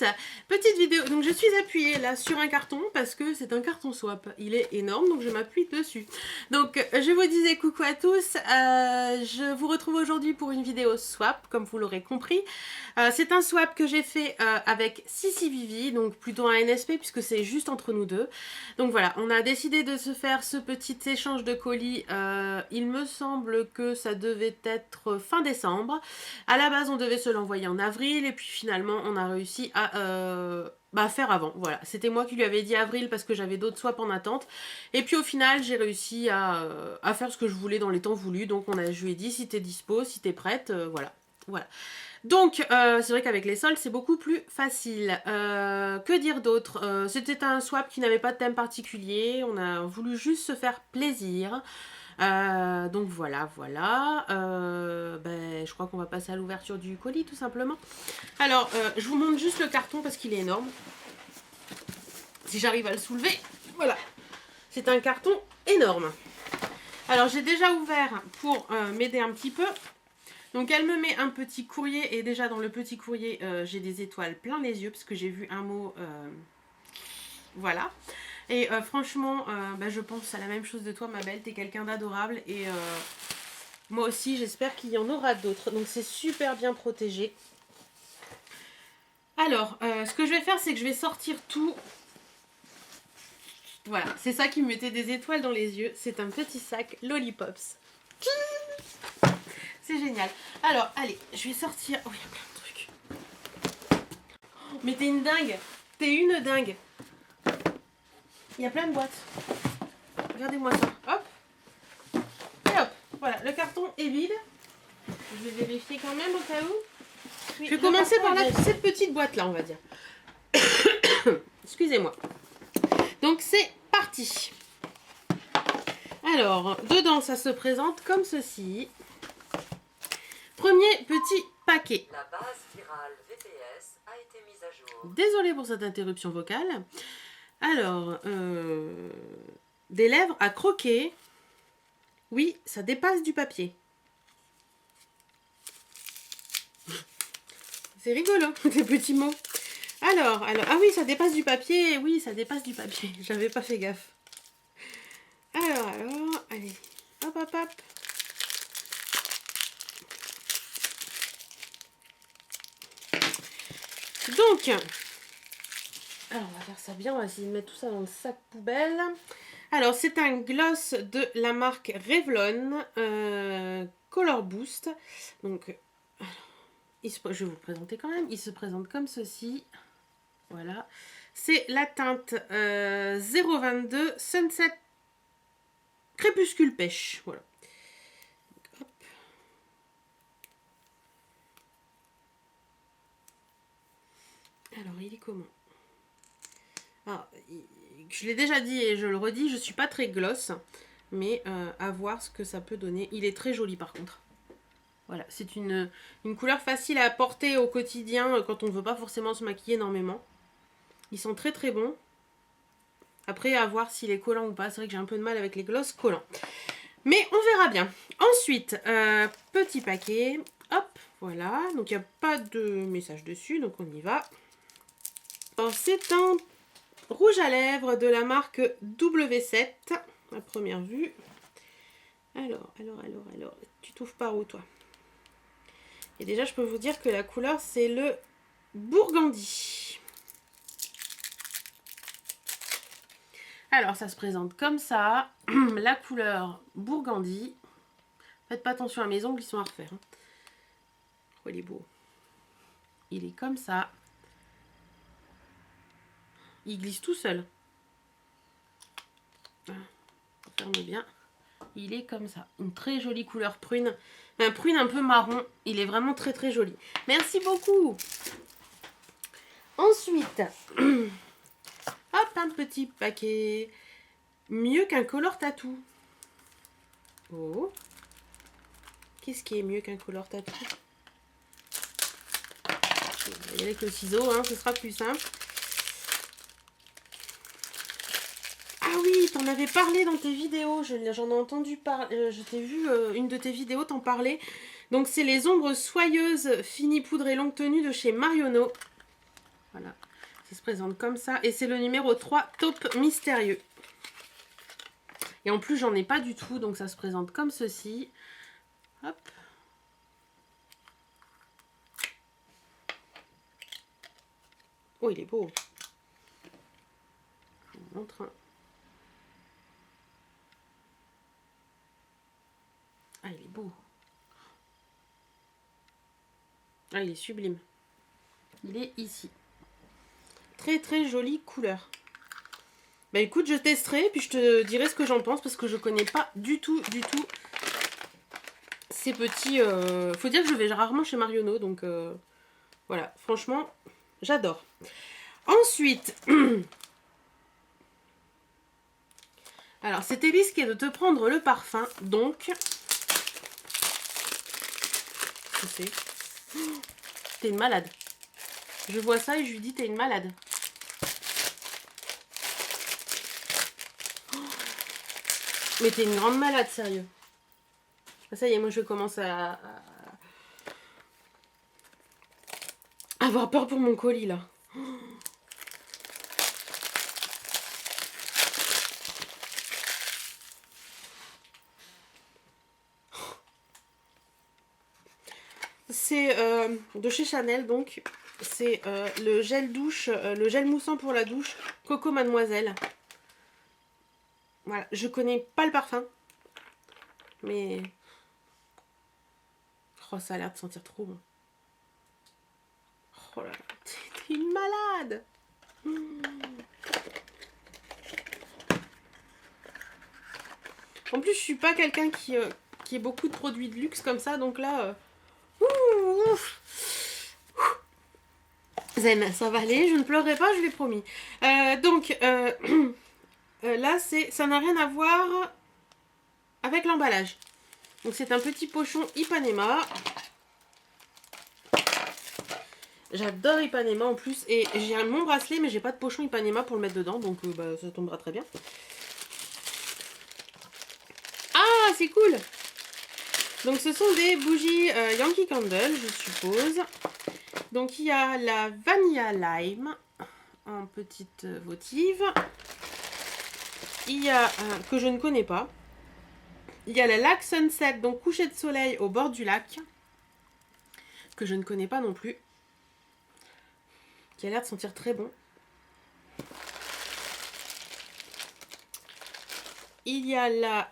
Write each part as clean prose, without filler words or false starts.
tous, petite vidéo, donc je suis appuyée là sur un carton parce que c'est un carton swap, il est énorme donc je m'appuie dessus. Donc je vous disais coucou à tous, je vous retrouve aujourd'hui pour une vidéo swap comme vous l'aurez compris. C'est un swap que j'ai fait avec Sissi Vivi, donc plutôt un NSP puisque c'est juste entre nous deux. Donc voilà, on a décidé de se faire ce petit échange de colis, il me semble que ça devait être fin décembre. À la base on devait se l'envoyer en avril et puis finalement on a réussi à faire avant. Voilà, c'était moi qui lui avais dit avril parce que j'avais d'autres swaps en attente. Et puis au final j'ai réussi à faire ce que je voulais dans les temps voulus. Donc je lui ai dit si t'es dispo, si t'es prête, voilà. Donc, c'est vrai qu'avec les soldes, c'est beaucoup plus facile. Que dire d'autre? C'était un swap qui n'avait pas de thème particulier. On a voulu juste se faire plaisir. Donc voilà. Je crois qu'on va passer à l'ouverture du colis, tout simplement. Alors, je vous montre juste le carton parce qu'il est énorme. Si j'arrive à le soulever, voilà. C'est un carton énorme. Alors, j'ai déjà ouvert pour m'aider un petit peu. Donc elle me met un petit courrier et déjà dans le petit courrier j'ai des étoiles plein les yeux parce que j'ai vu un mot, voilà. Et franchement je pense à la même chose de toi ma belle, t'es quelqu'un d'adorable et moi aussi j'espère qu'il y en aura d'autres. Donc c'est super bien protégé. Alors ce que je vais faire c'est que je vais sortir tout. Voilà, c'est ça qui me mettait des étoiles dans les yeux, c'est un petit sac Lollipops. C'est génial. Alors, allez, je vais sortir. Oh, il y a plein de trucs. Oh, mais t'es une dingue. T'es une dingue. Il y a plein de boîtes. Regardez-moi ça. Hop. Et hop. Voilà, le carton est vide. Je vais vérifier quand même au cas où. Oui, je vais commencer par cette petite boîte-là, on va dire. Excusez-moi. Donc, c'est parti. Alors, dedans, ça se présente comme ceci. Premier petit paquet. La base virale VPS a été mise à jour. Désolée pour cette interruption vocale. Alors, des lèvres à croquer. Oui, ça dépasse du papier. C'est rigolo, des petits mots. Alors, ah oui, ça dépasse du papier. Oui, ça dépasse du papier. J'avais pas fait gaffe. Alors, allez. Hop. Donc, alors on va faire ça bien, on va essayer de mettre tout ça dans le sac poubelle. Alors c'est un gloss de la marque Revlon Color Boost. Donc, je vais vous le présenter quand même. Il se présente comme ceci. Voilà. C'est la teinte 022 Sunset Crépuscule Pêche. Voilà. Donc, hop. Alors il est comment? Alors, je l'ai déjà dit et je le redis, je suis pas très gloss, mais à voir ce que ça peut donner. Il est très joli par contre. Voilà, c'est une couleur facile à porter au quotidien quand on ne veut pas forcément se maquiller énormément. Ils sont très très bons. Après, à voir s'il est collant ou pas. C'est vrai que j'ai un peu de mal avec les gloss collants. Mais on verra bien. Ensuite, petit paquet. Hop, voilà. Donc il n'y a pas de message dessus, donc on y va. Alors, c'est un rouge à lèvres de la marque W7 à première vue. Alors, tu trouves par où toi? Et déjà je peux vous dire que la couleur c'est le Burgundy. Alors ça se présente comme ça, la couleur Burgundy. Faites pas attention à mes ongles, ils sont à refaire. Oh il est beau. Il est comme ça. Il glisse tout seul. Ferme bien. Il est comme ça. Une très jolie couleur prune. Un prune un peu marron. Il est vraiment très très joli. Merci beaucoup. Ensuite, hop, un petit paquet. Mieux qu'un color tattoo. Oh. Qu'est-ce qui est mieux qu'un color tattoo? Je vais y aller avec le ciseau, hein, ce sera plus simple. Ah oui, t'en avais parlé dans tes vidéos, j'en ai entendu parler, je t'ai vu une de tes vidéos t'en parler. Donc c'est les ombres soyeuses finies poudre et longue tenue de chez Marionneau. Voilà, ça se présente comme ça. Et c'est le numéro 3, Taupe Mystérieux. Et en plus, j'en ai pas du tout, donc ça se présente comme ceci. Hop. Oh, il est beau. Je vous montre. Ah, il est beau. Ah, il est sublime. Il est ici. Très très jolie couleur. Bah écoute, je testerai, puis je te dirai ce que j'en pense, parce que je connais pas du tout ces petits... Faut dire que je vais rarement chez Marionneau, donc voilà, franchement, j'adore. Ensuite, alors c'était risqué de te prendre le parfum, donc... C'est... T'es une malade. Je vois ça et je lui dis t'es une malade. Mais t'es une grande malade, sérieux. Ça y est, moi je commence à avoir peur pour mon colis là. C'est de chez Chanel, donc c'est le gel douche, le gel moussant pour la douche Coco Mademoiselle. Voilà, je connais pas le parfum, mais oh, ça a l'air de sentir trop bon. Oh là là, t'es une malade. En plus, je suis pas quelqu'un qui ait beaucoup de produits de luxe comme ça, donc là... Zen, ça va aller, je ne pleurerai pas, je l'ai promis. Là, ça n'a rien à voir avec l'emballage. Donc c'est un petit pochon Ipanema. J'adore Ipanema en plus. Et j'ai mon bracelet, mais j'ai pas de pochon Ipanema pour le mettre dedans, donc ça tombera très bien. Ah, c'est cool! Donc ce sont des bougies Yankee Candle, je suppose. Donc il y a la Vanilla Lime en petite votive. Il y a que je ne connais pas. Il y a la Lac Sunset, donc coucher de soleil au bord du lac, que je ne connais pas non plus, qui a l'air de sentir très bon. Il y a la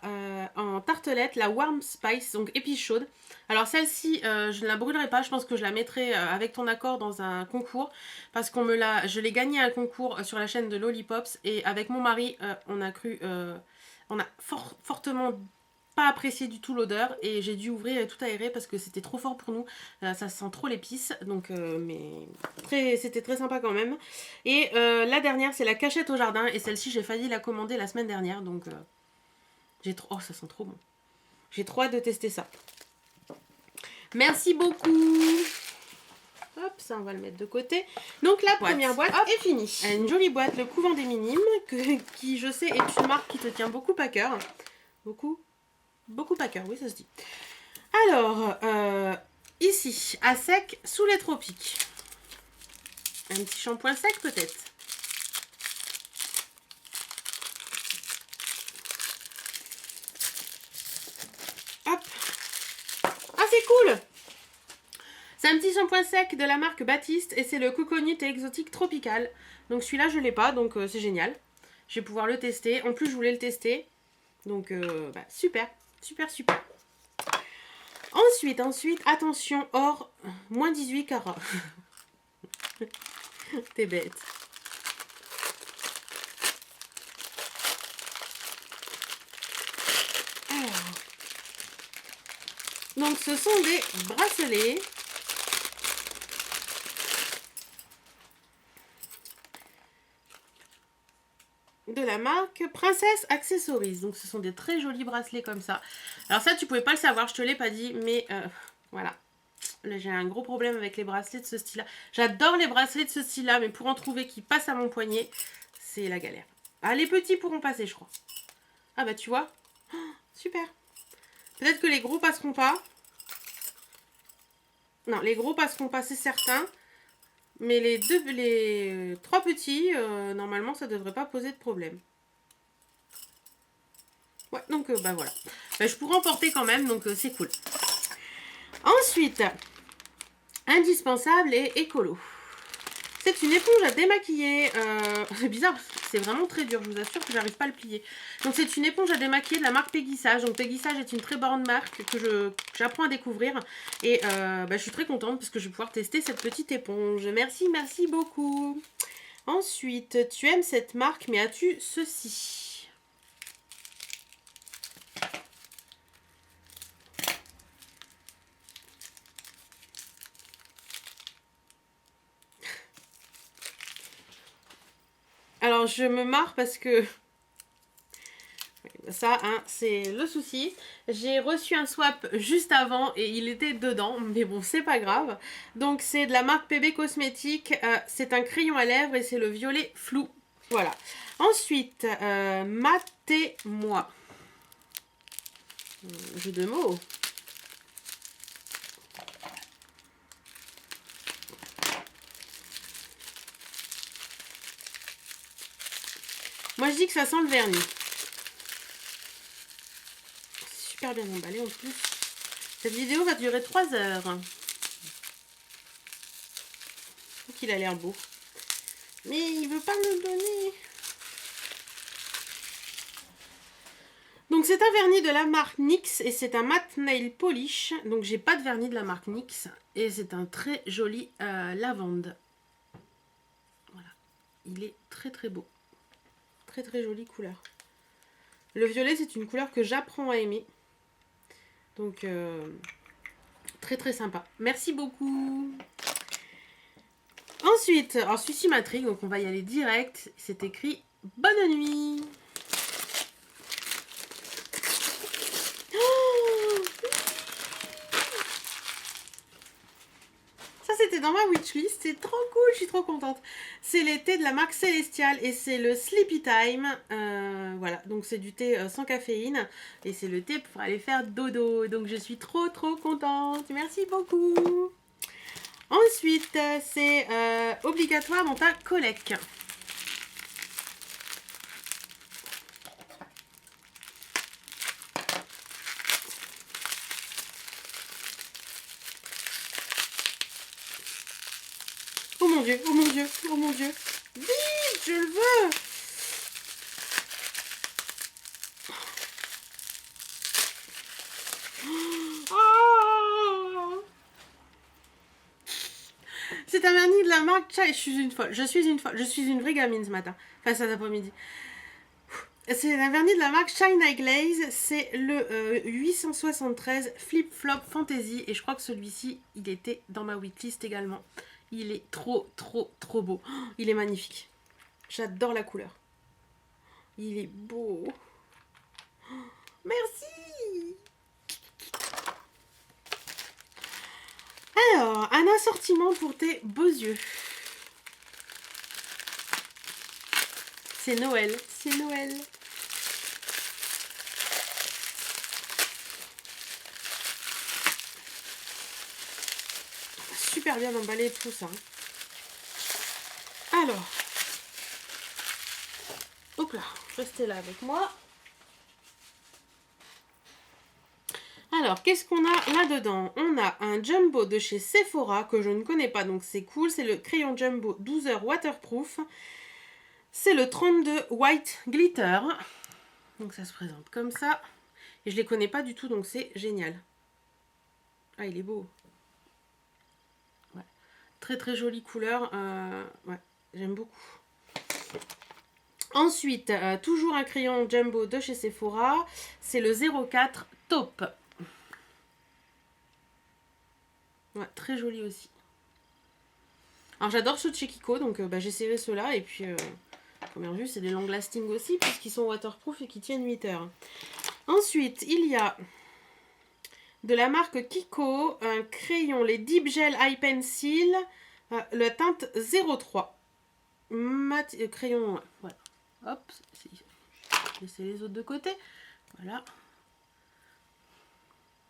en tartelette, la Warm Spice, donc épice chaude. Alors celle-ci, je ne la brûlerai pas, je pense que je la mettrai avec ton accord dans un concours, parce je l'ai gagnée à un concours sur la chaîne de Lollipops, et avec mon mari, on a fortement pas apprécié du tout l'odeur, et j'ai dû ouvrir et tout aérer parce que c'était trop fort pour nous. Ça sent trop l'épice, donc mais c'était très sympa quand même. Et la dernière, c'est la cachette au jardin, et celle-ci j'ai failli la commander la semaine dernière, donc oh, ça sent trop bon. J'ai trop hâte de tester ça. Merci beaucoup. Hop, ça on va le mettre de côté. Donc la première boîte est finie. Une jolie boîte, le couvent des minimes, qui je sais est une marque qui te tient beaucoup à cœur. Beaucoup à cœur, oui ça se dit. Alors, ici, à sec, sous les tropiques. Un petit shampoing sec peut-être. Hop. Ah c'est cool! C'est un petit shampoing sec de la marque Baptiste et c'est le Coconut et Exotique Tropical. Donc celui-là je l'ai pas, donc c'est génial. Je vais pouvoir le tester. En plus je voulais le tester. Donc super. Ensuite, attention, or, moins 18 carats. T'es bête. Alors. Donc ce sont des bracelets. De la marque Princess Accessories. Donc ce sont des très jolis bracelets comme ça. Alors ça tu pouvais pas le savoir, je te l'ai pas dit, mais voilà. Là j'ai un gros problème avec les bracelets de ce style là. J'adore les bracelets de ce style là, mais pour en trouver qui passent à mon poignet, c'est la galère. Ah les petits pourront passer je crois. Ah bah tu vois. Oh, super. Peut-être que les gros passeront pas. Non les gros passeront pas c'est certain. Mais les 3 petits, normalement, ça devrait pas poser de problème. Ouais, donc bah voilà. Bah, je pourrais en porter quand même, donc c'est cool. Ensuite, indispensable et écolo. C'est une éponge à démaquiller. C'est bizarre, c'est vraiment très dur, je vous assure que j'arrive pas à le plier. Donc c'est une éponge à démaquiller de la marque Peggy Sage. Donc Peggy Sage est une très bonne marque que j'apprends à découvrir. Et bah, je suis très contente parce que je vais pouvoir tester cette petite éponge. Merci, merci beaucoup. Ensuite, tu aimes cette marque, mais as-tu ceci? Alors je me marre parce que ça, hein, c'est le souci. J'ai reçu un swap juste avant et il était dedans, mais bon, c'est pas grave. Donc c'est de la marque PB Cosmétiques. C'est un crayon à lèvres et c'est le violet flou. Voilà. Ensuite, matez-moi. Jeu de mots. Moi, je dis que ça sent le vernis. Super bien emballé en plus. Cette vidéo va durer 3 heures. Donc il a l'air beau. Mais il veut pas me le donner. Donc c'est un vernis de la marque NYX et c'est un matte nail polish. Donc j'ai pas de vernis de la marque NYX et c'est un très joli lavande. Voilà. Il est très très beau. Très très jolie couleur. Le violet c'est une couleur que j'apprends à aimer. Donc très très sympa. Merci beaucoup. Ensuite, alors celui-ci m'intrigue, donc on va y aller direct. C'est écrit bonne nuit. Oh, ça c'était dans ma wishlist, c'est trop cool, je suis trop contente. C'est les thés de la marque Celestial et c'est le Sleepy Time. Voilà, donc c'est du thé sans caféine et c'est le thé pour aller faire dodo. Donc je suis trop trop contente. Merci beaucoup. Ensuite, c'est obligatoire dans ta collecte. Oh mon dieu, oh mon dieu, oh mon dieu. Vite, je le veux. Oh, c'est un vernis de la marque Chai. Je suis une folle, je suis une folle, je suis une vraie gamine ce matin. Enfin cet après-midi. C'est un vernis de la marque Shine Glaze. C'est le 873 Flip Flop Fantasy. Et je crois que celui-ci, il était dans ma wishlist également. Il est trop, trop, trop beau. Oh, il est magnifique. J'adore la couleur. Il est beau. Oh, merci. Alors, un assortiment pour tes beaux yeux. C'est Noël. C'est Noël. Super bien emballé tout ça. Alors, hop là, restez là avec moi. Alors, qu'est-ce qu'on a là-dedans? On a un jumbo de chez Sephora que je ne connais pas, donc c'est cool. C'est le crayon jumbo 12 heures waterproof. C'est le 32 white glitter. Donc ça se présente comme ça. Et je les connais pas du tout, donc c'est génial. Ah, il est beau. Ouais. Très très jolie couleur. Ouais, j'aime beaucoup. Ensuite, toujours un crayon jumbo de chez Sephora. C'est le 04 taupe. Ouais, très joli aussi. Alors j'adore ceux de chez Kiko, donc j'essaierai ceux-là. Et puis, comme bien vu, c'est des long lasting aussi, puisqu'ils sont waterproof et qui tiennent 8 heures. Ensuite, il y a de la marque Kiko, un crayon, les Deep Gel Eye Pencil, la teinte 03. Crayon, voilà. Hop, laissez les autres de côté. Voilà.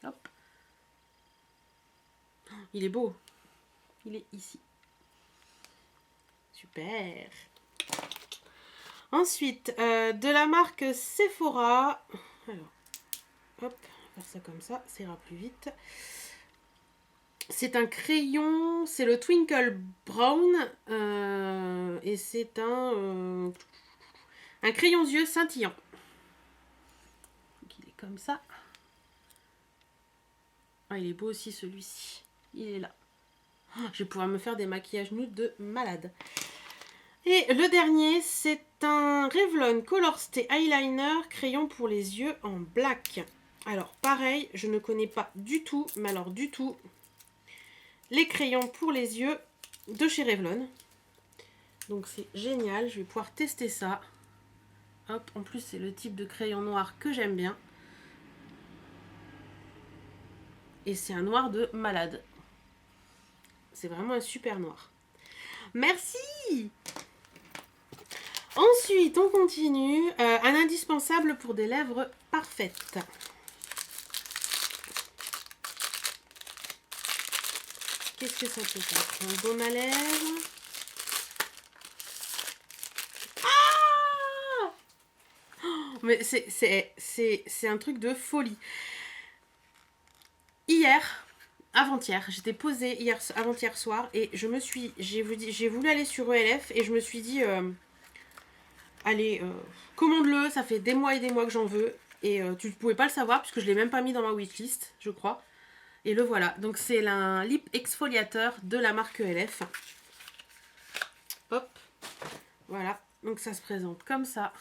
Hop. Il est beau. Il est ici. Super. Ensuite, de la marque Sephora. Alors, hop, on va faire ça comme ça ira plus vite. C'est un crayon, c'est le Twinkle Brown. Et c'est un crayon yeux scintillant. Donc, il est comme ça. Ah, il est beau aussi celui-ci. Il est là. Oh, je vais pouvoir me faire des maquillages nudes de malade. Et le dernier, c'est un Revlon Color Stay Eyeliner crayon pour les yeux en black. Alors pareil, je ne connais pas du tout, mais alors du tout, les crayons pour les yeux de chez Revlon. Donc c'est génial, je vais pouvoir tester ça. Hop, en plus c'est le type de crayon noir que j'aime bien. Et c'est un noir de malade. C'est vraiment un super noir. Merci! Ensuite, on continue. Un indispensable pour des lèvres parfaites. Qu'est-ce que ça peut être? Un baume à lèvres. Ah! Oh, mais c'est un truc de folie. Avant-hier, j'étais posée avant-hier soir et j'ai voulu aller sur ELF et je me suis dit... allez, commande-le, ça fait des mois et des mois que j'en veux. Et tu ne pouvais pas le savoir puisque je ne l'ai même pas mis dans ma wishlist, je crois. Et le voilà. Donc c'est un lip exfoliateur de la marque ELF. Hop. Voilà. Donc ça se présente comme ça.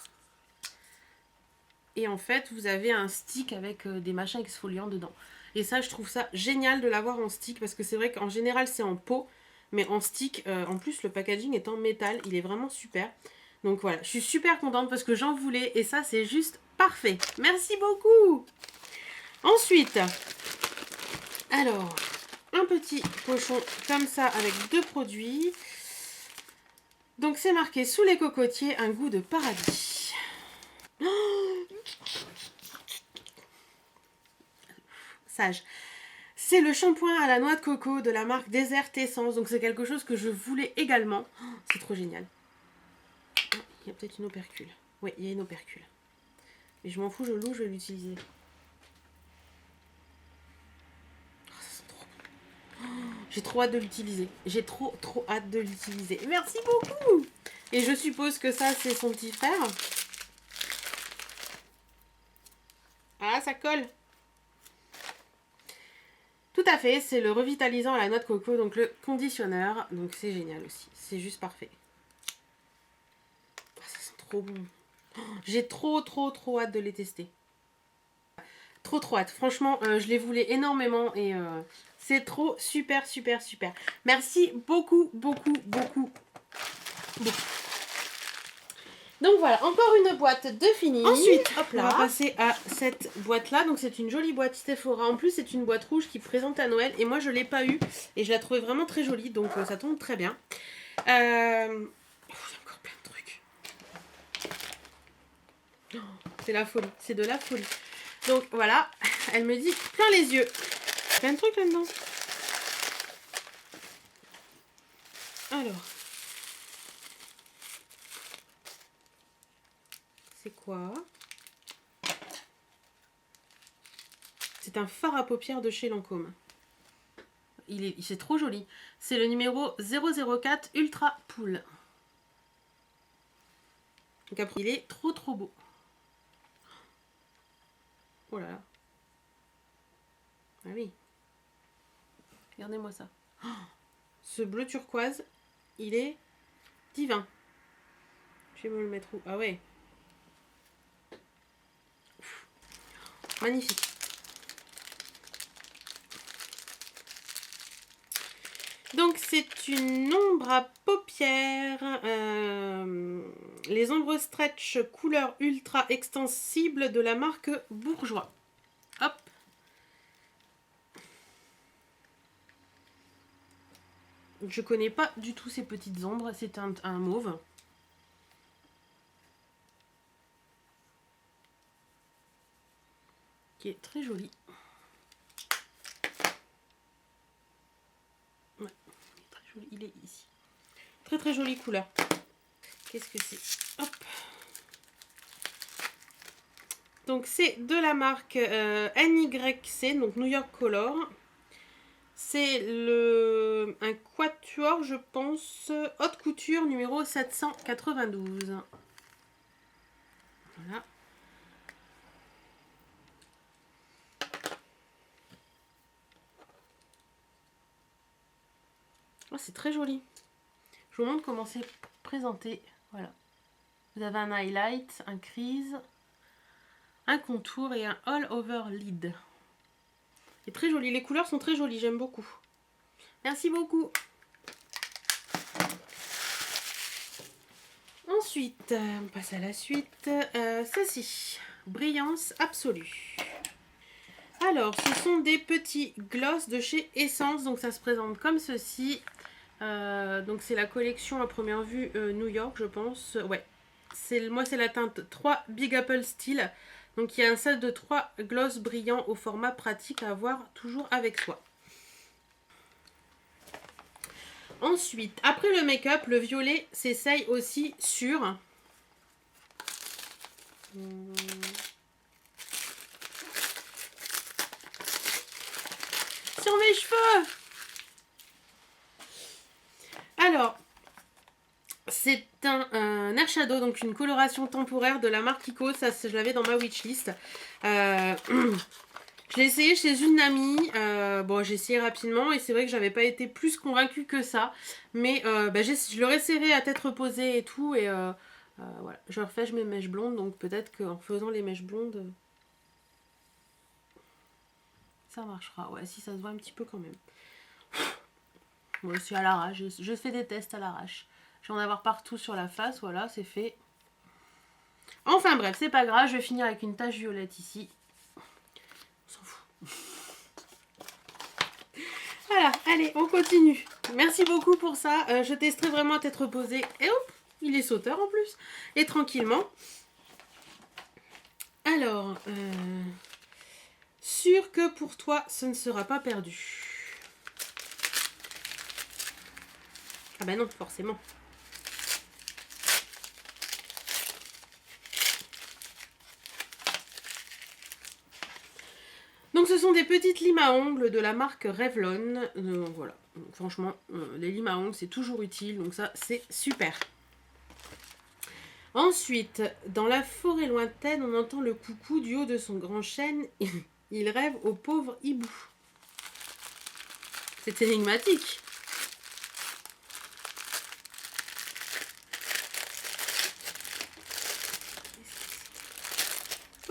Et en fait, vous avez un stick avec des machins exfoliants dedans. Et ça, je trouve ça génial de l'avoir en stick parce que c'est vrai qu'en général, c'est en pot. Mais en stick, en plus, le packaging est en métal. Il est vraiment super. Donc voilà, je suis super contente parce que j'en voulais et ça c'est juste parfait. Merci beaucoup. Ensuite, alors, un petit pochon comme ça avec 2 produits. Donc c'est marqué sous les cocotiers, un goût de paradis. Oh, sage. C'est le shampoing à la noix de coco de la marque Desert Essence. Donc c'est quelque chose que je voulais également. Oh, c'est trop génial. Il y a peut-être une opercule. Oui, il y a une opercule. Mais je m'en fous, je loue, je vais l'utiliser. Oh, ça sent trop bon. Oh, j'ai trop hâte de l'utiliser. J'ai trop hâte de l'utiliser. Merci beaucoup. Et je suppose que ça, c'est son petit frère. Ah, ça colle. Tout à fait, c'est le revitalisant à la noix de coco, donc le conditionneur. Donc c'est génial aussi. C'est juste parfait. Oh, ça sent trop bon. J'ai trop hâte de les tester. Trop hâte. Franchement, je les voulais énormément et c'est trop super. Merci beaucoup. Donc voilà, encore une boîte de fini. Ensuite, hop là, on va passer à cette boîte-là. Donc c'est une jolie boîte Sephora. En plus, c'est une boîte rouge qui présente à Noël. Et moi, je ne l'ai pas eu. Et je la trouvais vraiment très jolie. Donc ça tombe très bien. Il y a encore plein de trucs. Oh, c'est la folie. C'est de la folie. Donc voilà, elle me dit plein les yeux. Plein de trucs là-dedans. Alors. C'est quoi? C'est un fard à paupières de chez Lancôme. C'est trop joli. C'est le numéro 004 Ultra Pool. Donc après, il est trop beau. Oh là là. Ah oui. Regardez-moi ça. Oh, ce bleu turquoise, il est divin. Je vais me le mettre où? Ah ouais. Magnifique. Donc c'est une ombre à paupières, les ombres stretch couleur ultra extensible de la marque Bourjois. Hop. Je connais pas du tout ces petites ombres, c'est un mauve. Qui est très joli. Ouais, il est très joli, il est ici. Très très jolie couleur. Qu'est-ce que c'est? Hop. Donc c'est de la marque NYC, donc New York Color. C'est un quatuor, je pense, haute couture numéro 792. Voilà. Oh, c'est très joli. Je vous montre comment c'est présenté. Voilà. Vous avez un highlight, un crease, un contour et un all over lid. C'est très joli. Les couleurs sont très jolies. J'aime beaucoup. Merci beaucoup. Ensuite, on passe à la suite. Ceci, brillance absolue. Alors, ce sont des petits gloss de chez Essence. Donc, ça se présente comme ceci. Donc, c'est la collection à première vue New York, je pense. Ouais. Moi, c'est la teinte 3 Big Apple Style. Donc, il y a un set de 3 gloss brillants au format pratique à avoir toujours avec soi. Ensuite, après le make-up, le violet s'essaye aussi sur... sur mes cheveux. Alors, c'est un eyeshadow, donc une coloration temporaire de la marque Kiko. Ça, je l'avais dans ma wishlist. Je l'ai essayé chez une amie. Bon, j'ai essayé rapidement et c'est vrai que j'avais pas été plus convaincue que ça. Mais je le resserrai à tête reposée et tout. Et voilà, je refais mes mèches blondes. Donc peut-être qu'en faisant les mèches blondes, ça marchera. Ouais, si ça se voit un petit peu quand même. Moi aussi à l'arrache. Je fais des tests à l'arrache. Je vais en avoir partout sur la face. Voilà, c'est fait. Enfin bref, c'est pas grave. Je vais finir avec une tache violette ici. On s'en fout. Voilà, allez, on continue. Merci beaucoup pour ça. Je testerai vraiment à tête reposée. Et hop, il est sauteur en plus. Et tranquillement. Alors, sûr que pour toi, ce ne sera pas perdu. Ah bah non, forcément. Donc ce sont des petites limes à ongles de la marque Revlon. Voilà, donc, franchement, les limes à ongles c'est toujours utile, donc ça c'est super. Ensuite, dans la forêt lointaine, on entend le coucou du haut de son grand chêne. Il rêve au pauvre hibou. C'est énigmatique.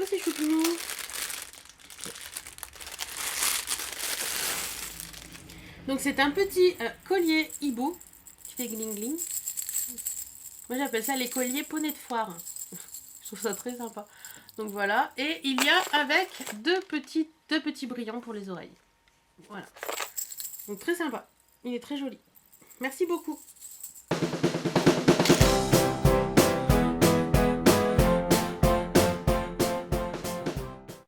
Oh, c'est choupinou. Donc c'est un petit collier hibou qui fait gling gling. Moi j'appelle ça les colliers poney de foire. Je trouve ça très sympa. Donc voilà. Et il y a avec deux petits brillants pour les oreilles. Voilà. Donc très sympa. Il est très joli. Merci beaucoup.